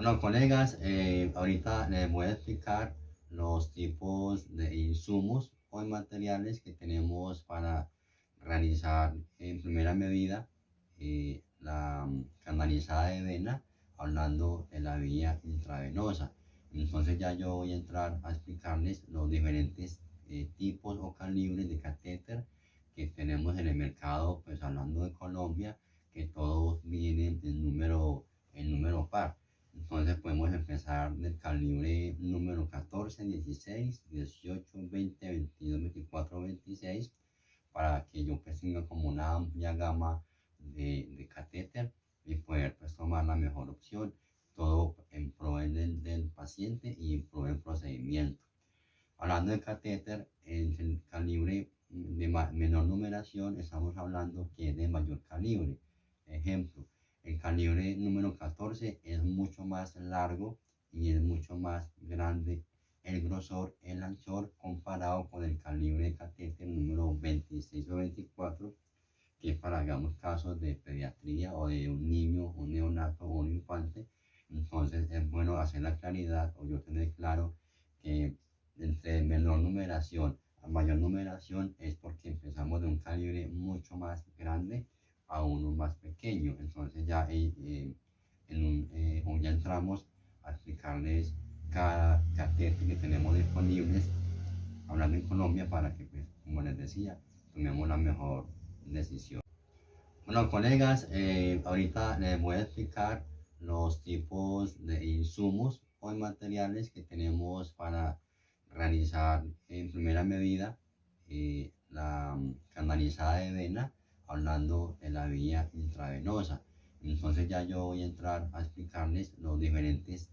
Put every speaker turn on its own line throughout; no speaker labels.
Bueno, colegas, ahorita les voy a explicar los tipos de insumos o materiales que tenemos para realizar en primera medida la canalizada de vena, hablando de la vía intravenosa. Entonces ya yo voy a entrar a explicarles los diferentes tipos o calibres de catéter que tenemos en el mercado, pues hablando de Colombia, que todos vienen en número par. Entonces podemos empezar del calibre número 14, 16, 18, 20, 22, 24, 26, para que yo pues tenga como una amplia gama de catéter y poder pues tomar la mejor opción, todo en pro del paciente y en pro del procedimiento. Hablando de catéter, en el calibre de menor numeración, estamos hablando que es de mayor calibre. Ejemplo, el calibre número 14 es mucho más largo y es mucho más grande el grosor, el anchor, comparado con el calibre de catéter número 26 o 24, que es para, digamos, casos de pediatría o de un niño, un neonato o un infante. Entonces es bueno hacer la claridad o yo tener claro que entre menor numeración a mayor numeración es porque empezamos de un calibre mucho más grande a uno más pequeño. Entonces ya, ya entramos a explicarles cada catéter que tenemos disponibles, hablando en Colombia, para que, pues, como les decía, tomemos la mejor decisión. Bueno, colegas, ahorita les voy a explicar los tipos de insumos o materiales que tenemos para realizar en primera medida la canalizada de vena, hablando de la vía intravenosa. Entonces ya yo voy a entrar a explicarles los diferentes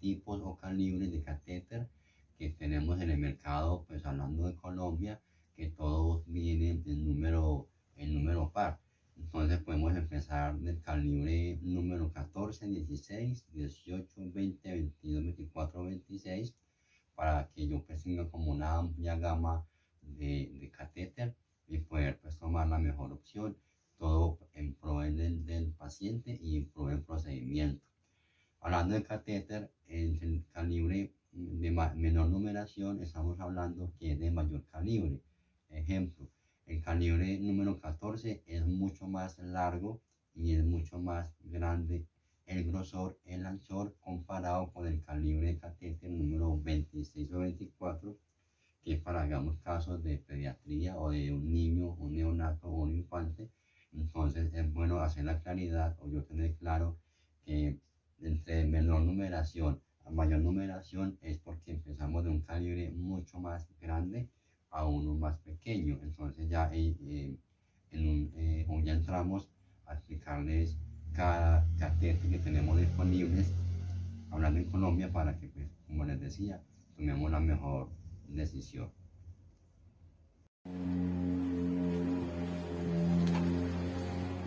tipos o calibres de catéter que tenemos en el mercado, pues hablando de Colombia, que todos vienen en número par. Entonces podemos empezar del calibre número 14, 16, 18, 20, 22, 24, 26, para que yo pues tenga como una amplia gama de catéter y poder pues tomar la mejor opción, todo en pro del paciente y en pro del procedimiento. Hablando de catéter, en el calibre de menor numeración, estamos hablando que es de mayor calibre. Ejemplo, el calibre número 14 es mucho más largo y es mucho más grande el grosor, el anchor, comparado con el calibre de catéter número 26 o 24, que es para, digamos, casos de pediatría o de un niño, un neonato o un infante. Entonces es bueno hacer la claridad o yo tener claro que entre menor numeración a mayor numeración es porque empezamos de un calibre mucho más grande a uno más pequeño. Entonces ya, ya entramos a explicarles cada catéter que tenemos disponibles, hablando en Colombia, para que, pues, como les decía, tomemos la mejor decisión.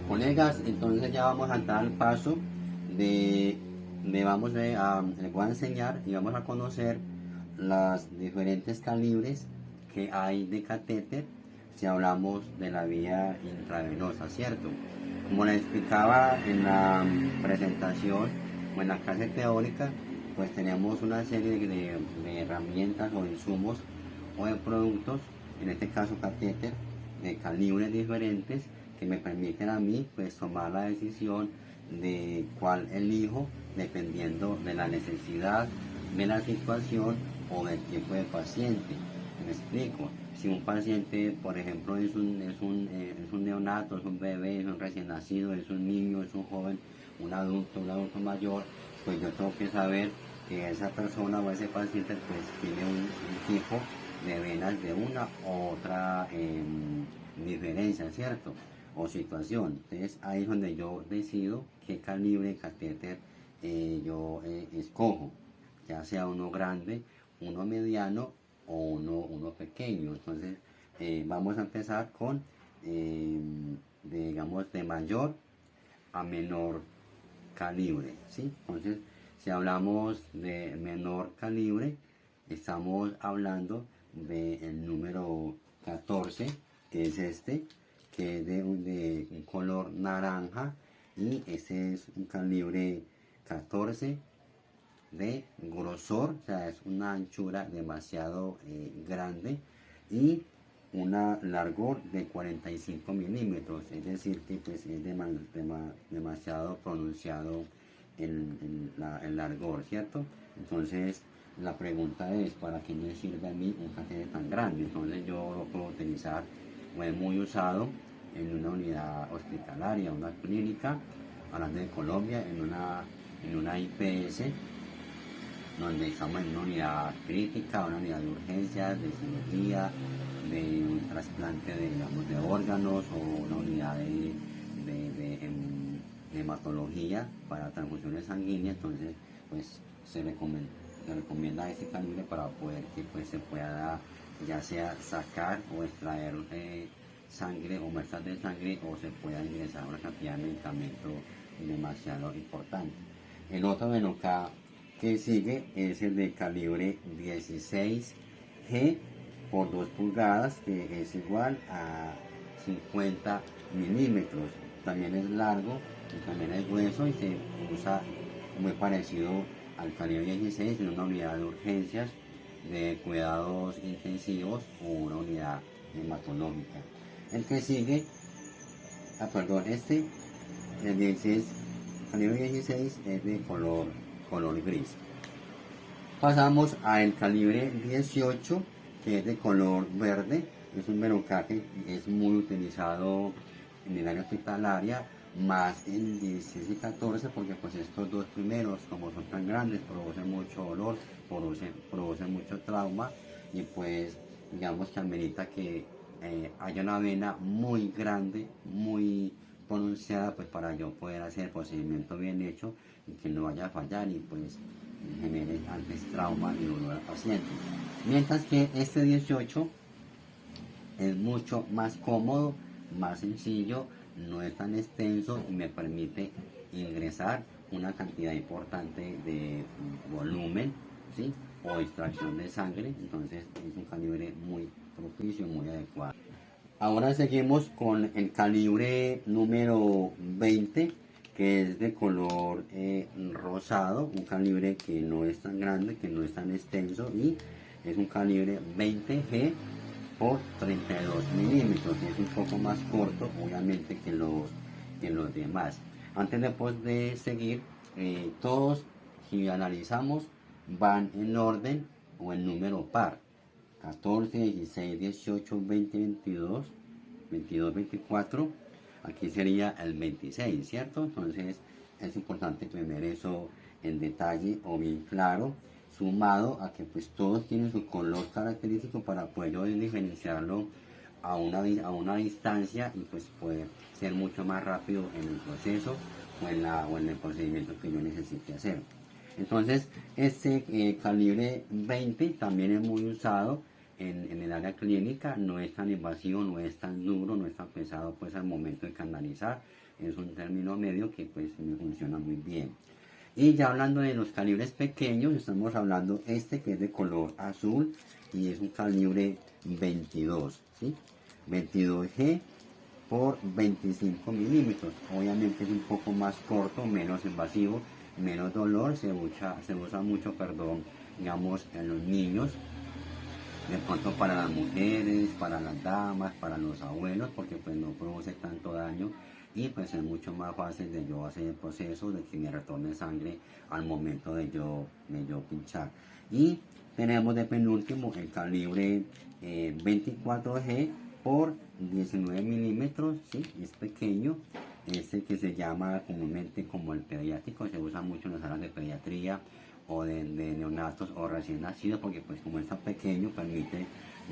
Colegas, entonces ya vamos a entrar al paso de les voy a enseñar y vamos a conocer los diferentes calibres que hay de catéter si hablamos de la vía intravenosa, ¿cierto? Como les explicaba en la presentación o en la clase teórica, pues tenemos una serie de herramientas o insumos o de productos, en este caso catéter, de calibres diferentes, que me permiten a mí pues tomar la decisión de cuál elijo dependiendo de la necesidad, de la situación o del tipo de paciente. Me explico. Si un paciente, por ejemplo, es un neonato, es un bebé, es un recién nacido, es un niño, es un joven, un adulto mayor, pues yo tengo que saber que esa persona o ese paciente pues tiene un tipo de venas de una u otra diferencia, ¿cierto? O situación. Entonces ahí es donde yo decido qué calibre de catéter yo escojo, ya sea uno grande, uno mediano o uno pequeño. Entonces vamos a empezar con, digamos, de mayor a menor calibre, ¿sí? Entonces, si hablamos de menor calibre, estamos hablando del número 14, que es este, que es de un color naranja, y ese es un calibre 14 de grosor, o sea, es una anchura demasiado grande, y una largor de 45 milímetros, es decir, que pues es demasiado pronunciado el largor, ¿cierto? Entonces, la pregunta es, ¿para qué me sirve a mí un catéter tan grande? Entonces yo lo puedo utilizar, o es muy usado en una unidad hospitalaria, una clínica, hablando de Colombia, en una IPS, donde estamos en una unidad crítica, una unidad de urgencias, de cirugía, de un trasplante de, digamos, de órganos, o una unidad de hematología para transfusiones sanguíneas. Entonces pues se recomienda ese calibre para poder que pues se pueda ya sea sacar o extraer sangre o muestras de sangre, o se pueda ingresar una cantidad de medicamento demasiado importante. El otro menuca que sigue es el de calibre 16G por 2 pulgadas, que es igual a 50 milímetros. También es largo y también es grueso, y se usa muy parecido al calibre 16 en una unidad de urgencias, de cuidados intensivos, o una unidad hematológica. El que sigue, el 16, calibre 16, es de color gris. Pasamos al calibre 18, que es de color verde. Es un menuca que es muy utilizado en el área hospitalaria, más en 16 y 14, porque pues estos dos primeros, como son tan grandes, producen mucho dolor, producen mucho trauma, y pues digamos que amerita que haya una vena muy grande, muy pronunciada, pues para yo poder hacer el procedimiento bien hecho y que no vaya a fallar, y pues genere antes trauma y dolor al paciente. Mientras que este 18 es mucho más cómodo, más sencillo, no es tan extenso y me permite ingresar una cantidad importante de volumen, ¿sí? O extracción de sangre. Entonces es un calibre muy propicio, muy adecuado. Ahora seguimos con el calibre número 20, que es de color rosado, un calibre que no es tan grande, que no es tan extenso, y es un calibre 20G por 32 milímetros, y es un poco más corto obviamente que los demás. Antes de seguir, todos, si analizamos, van en orden o en número par: 14, 16, 18, 20, 22, 22, 24. Aquí sería el 26, ¿cierto? Entonces es importante tener eso en detalle o bien claro, sumado a que pues todos tienen su color característico para poder yo diferenciarlo a una distancia, y pues poder ser mucho más rápido en el proceso o en el procedimiento que yo necesite hacer. Entonces este calibre 20 también es muy usado en el área clínica. No es tan invasivo, no es tan duro, no es tan pesado pues al momento de canalizar. Es un término medio que pues me funciona muy bien. Y ya hablando de los calibres pequeños, estamos hablando este que es de color azul, y es un calibre 22, ¿sí? 22G por 25 milímetros. Obviamente es un poco más corto, menos invasivo, menos dolor. Se usa mucho, digamos, en los niños, de pronto para las mujeres, para las damas, para los abuelos, porque pues no produce tanto daño, y pues es mucho más fácil de yo hacer el proceso de que me retorne sangre al momento de yo pinchar. Y tenemos de penúltimo el calibre 24G por 19 milímetros, ¿sí? Es pequeño, este que se llama comúnmente como el pediátrico. Se usa mucho en las salas de pediatría o de neonatos o recién nacidos, porque pues como está pequeño permite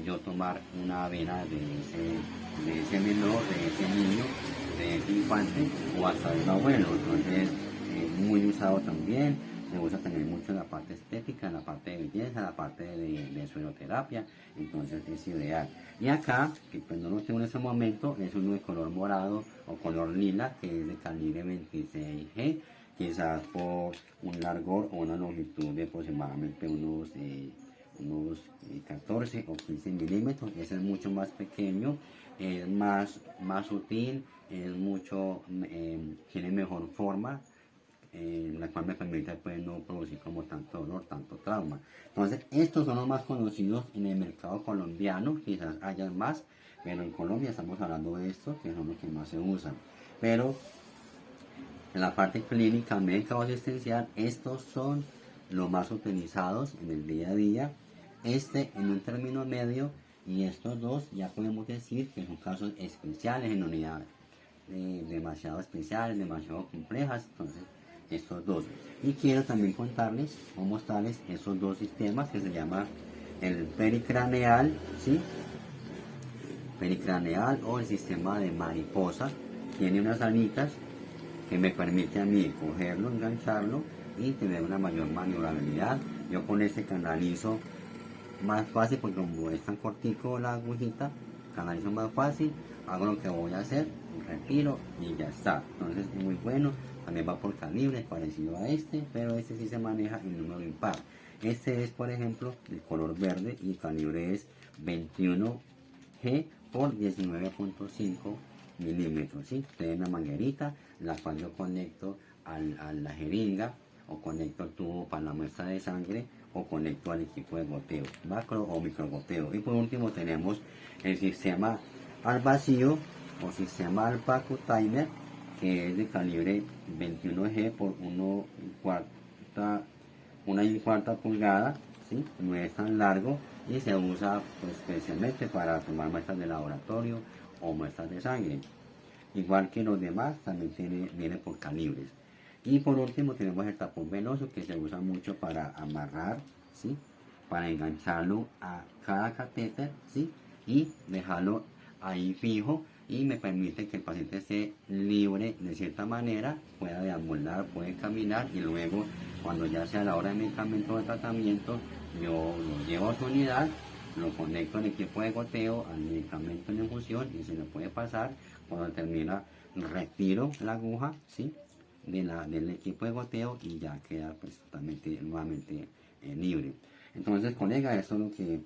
yo tomar una vena de ese menor, de ese niño, de ese infante, o hasta de un abuelo. Entonces muy usado también. Se usa también mucho en la parte estética, en la parte de belleza, en la parte de sueroterapia. Entonces es ideal. Y acá, que pues no lo tengo en este momento, es uno de color morado o color lila, que es de calibre 26G, quizás por un largor o una longitud de aproximadamente unos 14 o 15 milímetros. Ese es mucho más pequeño, es más sutil, es mucho, tiene mejor forma, la cual me permite pues no producir como tanto dolor, tanto trauma. Entonces estos son los más conocidos en el mercado colombiano, quizás haya más, pero en Colombia estamos hablando de estos que son los que más se usan. Pero en la parte clínica, médica o asistencial, estos son los más utilizados en el día a día. Este en un término medio y estos dos ya podemos decir que son casos especiales en unidades demasiado especiales, demasiado complejas. Entonces estos dos. Y quiero también contarles o mostrarles esos dos sistemas que se llama el pericraneal, ¿sí? Pericraneal o el sistema de mariposa. Tiene unas alitas que me permite a mí cogerlo, engancharlo y tener una mayor maniobrabilidad. Yo con este canalizo más fácil porque como es tan cortico la agujita, canalizo más fácil, hago lo que voy a hacer, retiro y ya está. Entonces es muy bueno, también va por calibre parecido a este, pero este sí se maneja en número impar. Este es por ejemplo de color verde y el calibre es 21G por 19.5 milímetros, ¿sí? Tiene una manguerita, la cual yo conecto a la jeringa o conecto el tubo para la muestra de sangre o conecto al equipo de goteo, macro o micro goteo. Y por último tenemos el sistema al vacío o sistema al vacuum timer, que es de calibre 21G por 1,25 pulgada, ¿sí? No es tan largo y se usa pues, especialmente para tomar muestras de laboratorio o muestras de sangre. Igual que los demás, también viene por calibres. Y por último tenemos el tapón venoso que se usa mucho para amarrar, ¿sí? Para engancharlo a cada catéter, ¿sí? Y dejarlo ahí fijo y me permite que el paciente esté libre de cierta manera, pueda deambular, puede caminar y luego cuando ya sea la hora de medicamento de tratamiento, yo lo llevo a su unidad, lo conecto al equipo de goteo, al medicamento en infusión y se lo puede pasar. Cuando termina, retiro la aguja, ¿sí? Del equipo de goteo y ya queda pues totalmente nuevamente libre. Entonces, colega, esto es lo que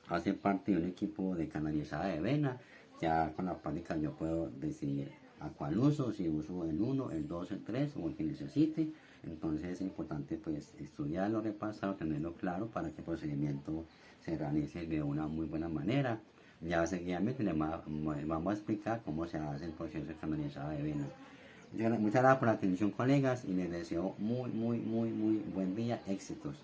hace parte de un equipo de canalizada de vena. Ya con la práctica yo puedo decidir a cuál uso, si uso el 1, el 2, el 3 o el que necesite. Entonces es importante pues estudiarlo, repasarlo, tenerlo claro para que el procedimiento se realice de una muy buena manera. Ya seguidamente le vamos a explicar cómo se hace el proceso de canalizada de vena. Muchas gracias por la atención, colegas, y les deseo muy buen día, éxitos.